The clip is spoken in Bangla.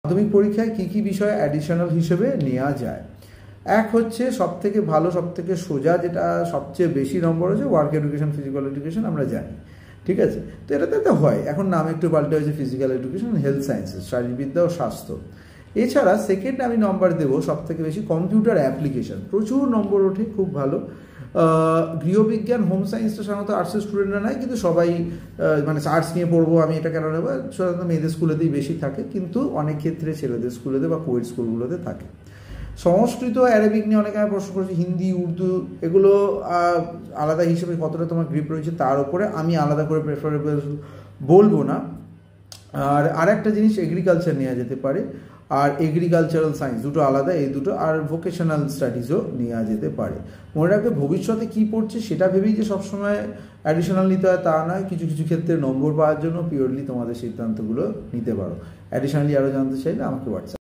মাধ্যমিক পরীক্ষায় কী কী বিষয় অ্যাডিশনাল হিসেবে নেওয়া যায়। এক হচ্ছে সবথেকে ভালো, সবথেকে সোজা, যেটা সবচেয়ে বেশি নম্বর হচ্ছে ওয়ার্ক এডুকেশন, ফিজিক্যাল এডুকেশন, আমরা জানি, ঠিক আছে। তো এটাতে তো হয়, এখন নাম একটু পাল্টে হয়েছে ফিজিক্যাল এডুকেশন, হেলথ সায়েন্সেস, শারীরবিদ্যা ও স্বাস্থ্য। এছাড়া সেকেন্ড আমি নম্বর দেবো সবথেকে বেশি কম্পিউটার অ্যাপ্লিকেশন, প্রচুর নম্বর ওঠে, খুব ভালো। গৃহবিজ্ঞান, হোম সায়েন্সটা সাধারণত আর্টসের স্টুডেন্টরা নাই, কিন্তু সবাই মানে আর্টস নিয়ে পড়বো আমি এটা কেন নেবো, সাধারণত মেয়েদের স্কুলেতেই বেশি থাকে, কিন্তু অনেক ক্ষেত্রে ছেলেদের স্কুলেতে বা কোয়েড স্কুলগুলোতে থাকে। সংস্কৃত, অ্যারাবিক নিয়ে অনেকে প্রশ্ন করেছে, হিন্দি, উর্দু, এগুলো আলাদা হিসেবে কতটা তোমার গ্রিপ রয়েছে তার উপরে আমি আলাদা করে প্রেফারেবল বলবো না। আর একটা জিনিস এগ্রিকালচার নেওয়া যেতে পারে, আর এগ্রিকালচারাল সায়েন্স, দুটো আলাদা, এই দুটো, আর ভোকেশনাল স্টাডিজও নেওয়া যেতে পারে। মনে রাখবে ভবিষ্যতে কী পড়ছে সেটা ভেবেই যে সবসময় অ্যাডিশনাল নিতে হয় তা নয়, কিছু কিছু ক্ষেত্রে নম্বর পাওয়ার জন্য পিওরলি তোমাদের সিদ্ধান্তগুলো নিতে পারো। অ্যাডিশনালি আরও জানতে চাইলে আমাকে হোয়াটসঅ্যাপ